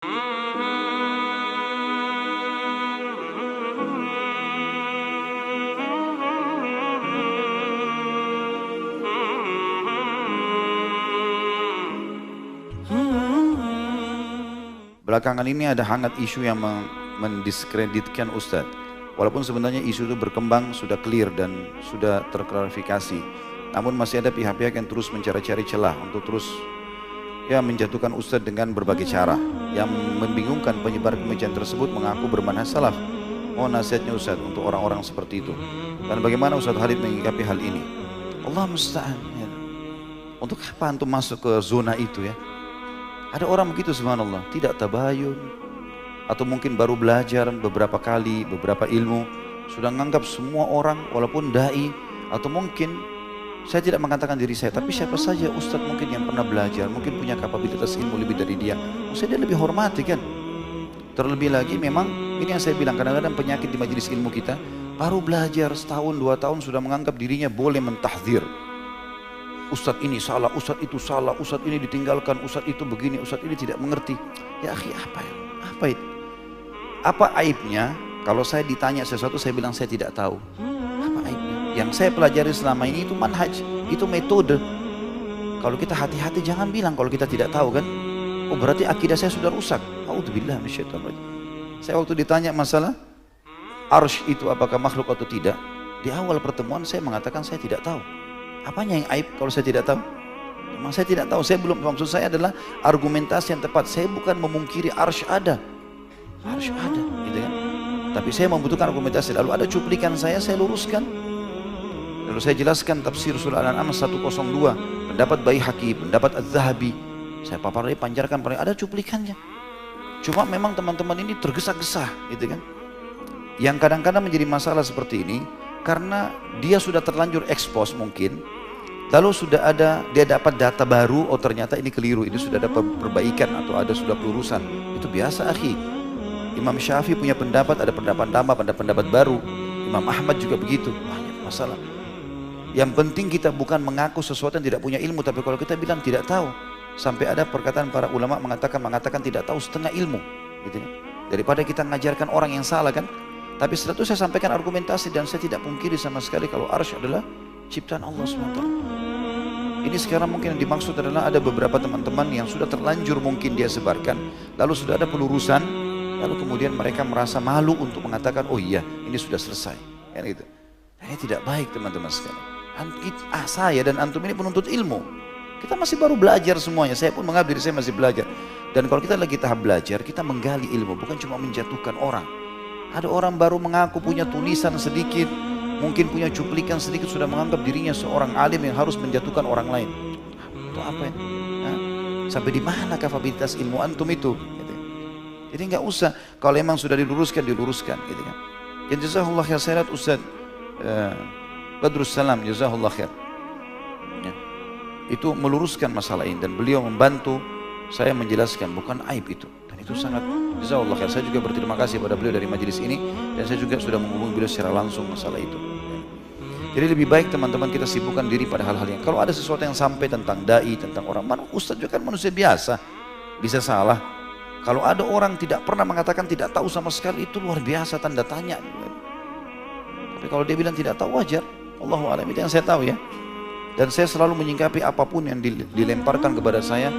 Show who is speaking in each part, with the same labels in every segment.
Speaker 1: Belakangan ini ada hangat isu yang mendiskreditkan Ustadz. Walaupun sebenarnya isu itu berkembang, sudah clear dan sudah terklarifikasi. Namun masih ada pihak-pihak yang terus mencari-cari celah untuk terus menjatuhkan Ustadz dengan berbagai cara. Yang membingungkan, penyebar kebencian tersebut mengaku bermanhaj salaf. Mohon nasihatnya Ustadz untuk orang-orang seperti itu. Dan bagaimana Ustadz Khalid menyikapi hal ini? Allah musta'an. Ya. Untuk apa antum masuk ke zona itu ya? Ada orang begitu subhanallah, tidak tabayun, atau mungkin baru belajar beberapa kali, beberapa ilmu, sudah menganggap semua orang walaupun da'i, atau mungkin saya tidak mengatakan diri saya, tapi siapa saja ustadz mungkin yang pernah belajar, mungkin punya kapabilitas ilmu lebih dari dia, maksudnya dia lebih hormati kan. Terlebih lagi memang ini yang saya bilang, kadang-kadang penyakit di majelis ilmu kita, baru belajar setahun, 2 tahun sudah menganggap dirinya boleh mentahdzir. Ustadz ini salah, ustadz itu salah, ustadz ini ditinggalkan, ustadz itu begini, ustadz ini tidak mengerti. Ya akhi, apa ya? Apa itu? Apa aibnya kalau saya ditanya sesuatu saya bilang saya tidak tahu? Apa aibnya? Yang saya pelajari selama ini itu manhaj, itu metode. Kalau kita hati-hati jangan bilang kalau kita tidak tahu kan. Oh berarti akidah saya sudah rusak. A'udzubillah minasyaitonir rajim. Saya waktu ditanya masalah arsy itu apakah makhluk atau tidak, di awal pertemuan saya mengatakan saya tidak tahu. Apanya yang aib kalau saya tidak tahu? Memang saya tidak tahu, saya belum, maksud saya adalah argumentasi yang tepat. Saya bukan memungkiri arsy ada, gitu kan? Tapi saya membutuhkan argumentasi. Lalu ada cuplikan saya luruskan. Lalu saya jelaskan tafsir surah Al-An'am 102, pendapat Baihaqi, pendapat Az-Zahabi. Saya paparkan, pancarkan, ada cuplikannya. Cuma memang teman-teman ini tergesa-gesa, gitu kan? Yang kadang-kadang menjadi masalah seperti ini, karena dia sudah terlanjur ekspos mungkin, lalu sudah ada, dia dapat data baru, oh ternyata ini keliru, ini sudah ada perbaikan atau ada sudah pelurusan. Itu biasa akhi. Imam Syafi'i punya pendapat, ada pendapat lama, pendapat baru. Imam Ahmad juga begitu, banyak masalah. Yang penting kita bukan mengaku sesuatu yang tidak punya ilmu, tapi kalau kita bilang tidak tahu, sampai ada perkataan para ulama mengatakan tidak tahu setengah ilmu, gitu ya. Daripada kita mengajarkan orang yang salah kan. Tapi setelah itu saya sampaikan argumentasi dan saya tidak pungkiri sama sekali kalau arsy adalah ciptaan Allah SWT. Ini sekarang mungkin yang dimaksud adalah ada beberapa teman-teman yang sudah terlanjur mungkin dia sebarkan, lalu sudah ada pelurusan, lalu kemudian mereka merasa malu untuk mengatakan, oh iya ini sudah selesai, kan gitu. Ini tidak baik teman-teman sekalian. Saya dan antum ini penuntut ilmu, kita masih baru belajar semuanya. Saya pun menganggap diri saya masih belajar. Dan kalau kita lagi tahap belajar, kita menggali ilmu, bukan cuma menjatuhkan orang. Ada orang baru mengaku punya tulisan sedikit, mungkin punya cuplikan sedikit, sudah menganggap dirinya seorang alim yang harus menjatuhkan orang lain. Itu apa ya? Sampai di mana kapabilitas ilmu antum itu? Gitu. Jadi nggak usah, kalau memang sudah diluruskan, gitu kan. Ya jazakallah khair, saya lihat Ustaz Badrus Salam, jazakallah khair. Ya. Itu meluruskan masalah ini dan beliau membantu saya menjelaskan, bukan aib itu. Dan itu sangat jazakallah khair. Saya juga berterima kasih pada beliau dari majelis ini, dan saya juga sudah menghubungi beliau secara langsung masalah itu. Jadi lebih baik teman-teman kita sibukkan diri pada hal-hal yang, kalau ada sesuatu yang sampai tentang dai, tentang orang, ustaz juga kan manusia biasa, bisa salah. Kalau ada orang tidak pernah mengatakan tidak tahu sama sekali, itu luar biasa, tanda tanya. Tapi kalau dia bilang tidak tahu, wajar. Allahu a'lam, itu yang saya tahu ya. Dan saya selalu menyingkapi apapun yang dilemparkan kepada saya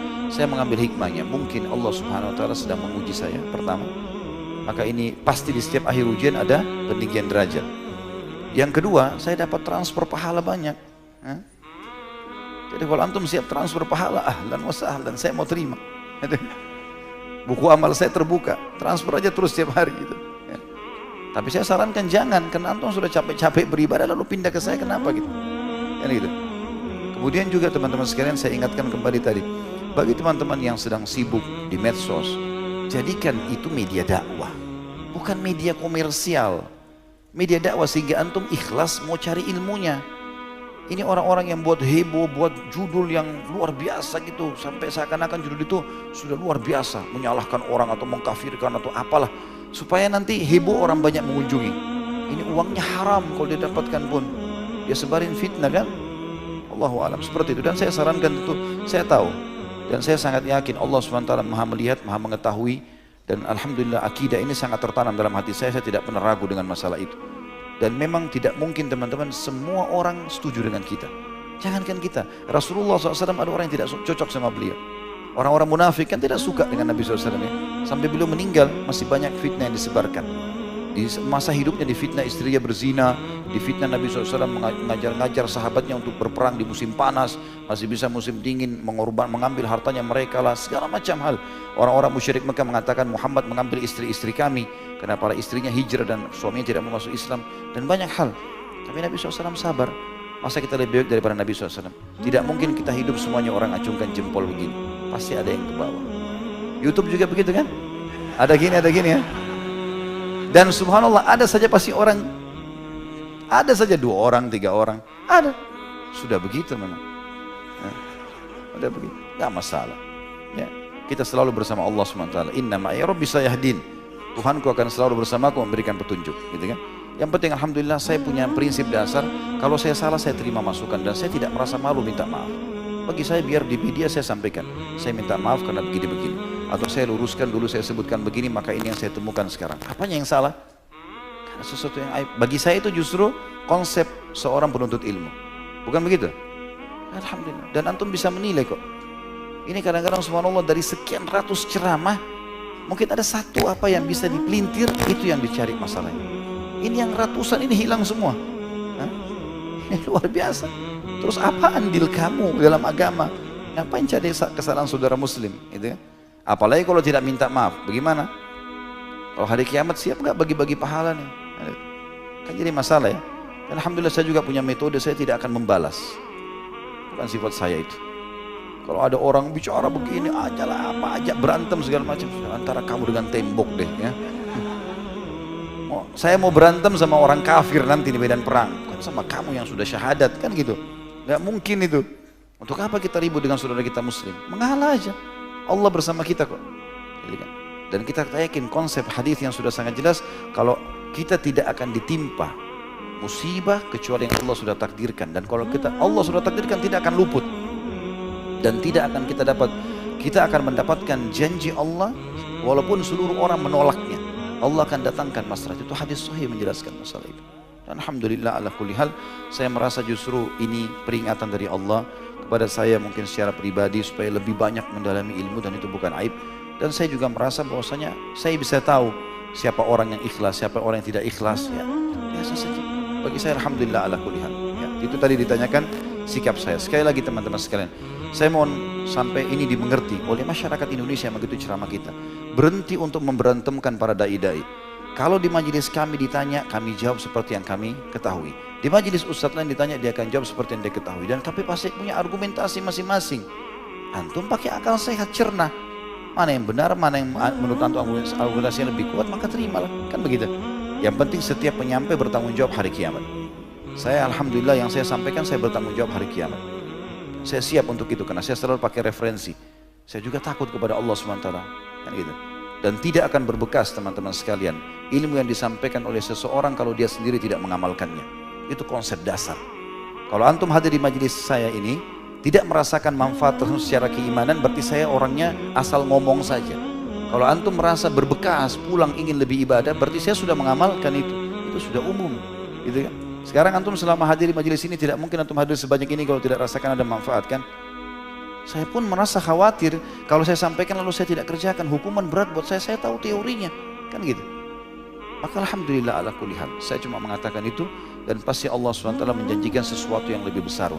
Speaker 1: mengambil hikmahnya. Mungkin Allah Subhanahu wa taala sedang menguji saya, pertama. Maka ini pasti di setiap akhir ujian ada peninggian derajat. Yang kedua, saya dapat transfer pahala banyak. Jadi kalau antum siap transfer pahala, ahlan wa sahlan, saya mau terima. Buku amal saya terbuka, transfer aja terus setiap hari gitu. Tapi saya sarankan jangan, karena antum sudah capek-capek beribadah lalu pindah ke saya, kenapa gitu? Kan gitu. Kemudian juga teman-teman sekalian, saya ingatkan kembali tadi, bagi teman-teman yang sedang sibuk di medsos, jadikan itu media dakwah, bukan media komersial. Media dakwah sehingga antum ikhlas mau cari ilmunya. Ini orang-orang yang buat heboh, buat judul yang luar biasa gitu, sampai seakan-akan judul itu sudah luar biasa, menyalahkan orang atau mengkafirkan atau apalah, supaya nanti heboh, orang banyak mengunjungi. Ini uangnya haram kalau dia dapatkan pun, dia sebarin fitnah kan. Allahu a'lam seperti itu. Dan saya sarankan itu, saya tahu Dan saya sangat yakin Allah SWT maha melihat, maha mengetahui. Dan alhamdulillah akidah ini sangat tertanam dalam hati saya tidak pernah ragu dengan masalah itu. Dan memang tidak mungkin teman-teman semua orang setuju dengan kita. Jangankan kita, Rasulullah SAW ada orang yang tidak cocok sama beliau. Orang-orang munafik kan tidak suka dengan Nabi SAW ya. Sampai beliau meninggal masih banyak fitnah yang disebarkan. Di masa hidupnya difitnah istrinya berzina, difitnah Nabi SAW mengajar-ngajar sahabatnya untuk berperang di musim panas, masih bisa musim dingin, mengambil hartanya mereka lah, segala macam hal. Orang-orang musyrik Mekah mengatakan Muhammad mengambil istri-istri kami, karena para istrinya hijrah dan suaminya tidak mau masuk Islam, dan banyak hal. Tapi Nabi SAW sabar. Masa kita lebih baik daripada Nabi SAW? Tidak mungkin kita hidup semuanya orang acungkan jempol begini. Pasti ada yang ke bawah. YouTube juga begitu kan? Ada gini ya. Dan subhanallah ada saja pasti orang, ada saja 2 orang, 3 orang, ada. Sudah begitu memang. Ya, sudah begitu, gak masalah. Ya, kita selalu bersama Allah SWT. Inna ma'i rabbi sayahdin. Tuhanku akan selalu bersamaku memberikan petunjuk, gitu kan? Yang penting alhamdulillah saya punya prinsip dasar, kalau saya salah saya terima masukan dan saya tidak merasa malu minta maaf. Bagi saya biar di media saya sampaikan, saya minta maaf karena begini-begini. Atau saya luruskan dulu, saya sebutkan begini, maka ini yang saya temukan sekarang. Apanya yang salah? Karena sesuatu yang aib. Bagi saya itu justru konsep seorang penuntut ilmu. Bukan begitu? Alhamdulillah. Dan antum bisa menilai kok. Ini kadang-kadang subhanallah dari sekian ratus ceramah, mungkin ada satu apa yang bisa dipelintir, itu yang dicari masalahnya. Ini yang ratusan ini hilang semua. Hah? Ini luar biasa. Terus apa andil kamu dalam agama? Ngapain cari kesalahan saudara muslim? Gitu ya? Apalagi kalau tidak minta maaf, bagaimana? Kalau hari kiamat siap nggak bagi-bagi pahala nih? Kan jadi masalah ya. Dan alhamdulillah saya juga punya metode, saya tidak akan membalas. Bukan sifat saya itu. Kalau ada orang bicara begini aja lah, apa aja berantem segala macam, antara kamu dengan tembok deh ya. Saya mau berantem sama orang kafir nanti di medan perang, bukan sama kamu yang sudah syahadat kan gitu. Nggak mungkin itu. Untuk apa kita ribut dengan saudara kita muslim? Mengalah aja. Allah bersama kita kok. Dan kita yakin konsep hadis yang sudah sangat jelas, kalau kita tidak akan ditimpa musibah kecuali yang Allah sudah takdirkan, dan kalau Allah sudah takdirkan tidak akan luput, dan tidak akan kita akan mendapatkan janji Allah walaupun seluruh orang menolaknya. Allah akan datangkan masalah itu. Hadis sahih menjelaskan masalah itu. Dan alhamdulillah ala kulli hal, saya merasa justru ini peringatan dari Allah kepada saya mungkin secara pribadi supaya lebih banyak mendalami ilmu, dan itu bukan aib. Dan saya juga merasa bahwasanya saya bisa tahu siapa orang yang ikhlas, siapa orang yang tidak ikhlas ya. Biasa saja. Bagi saya alhamdulillah ala kulli hal. Ya, itu tadi ditanyakan sikap saya. Sekali lagi teman-teman sekalian, saya mohon sampai ini dimengerti oleh masyarakat Indonesia yang begitu ceramah kita. Berhenti untuk memberantemkan para dai-dai. Kalau di majelis kami ditanya, kami jawab seperti yang kami ketahui. Di majelis ustadz lain ditanya, dia akan jawab seperti yang dia ketahui. Dan kami pasti punya argumentasi masing-masing. Antum pakai akal sehat, cerna. Mana yang benar, mana yang menurut antum argumentasi yang lebih kuat, maka terimalah. Kan begitu. Yang penting setiap penyampai bertanggung jawab hari kiamat. Saya alhamdulillah yang saya sampaikan, saya bertanggung jawab hari kiamat. Saya siap untuk itu, karena saya selalu pakai referensi. Saya juga takut kepada Allah SWT. Kan gitu. Dan tidak akan berbekas teman-teman sekalian ilmu yang disampaikan oleh seseorang kalau dia sendiri tidak mengamalkannya. Itu konsep dasar. Kalau antum hadir di majelis saya ini tidak merasakan manfaat secara keimanan, berarti saya orangnya asal ngomong saja. Kalau antum merasa berbekas, pulang ingin lebih ibadah, berarti saya sudah mengamalkan itu. Itu sudah umum, gitu kan? Sekarang antum selama hadir di majelis ini tidak mungkin antum hadir sebanyak ini kalau tidak rasakan ada manfaat, kan? Saya pun merasa khawatir kalau saya sampaikan lalu saya tidak kerjakan, hukuman berat buat saya tahu teorinya, kan gitu. Maka alhamdulillah ala kulli hal, saya cuma mengatakan itu, dan pasti Allah SWT menjanjikan sesuatu yang lebih besar.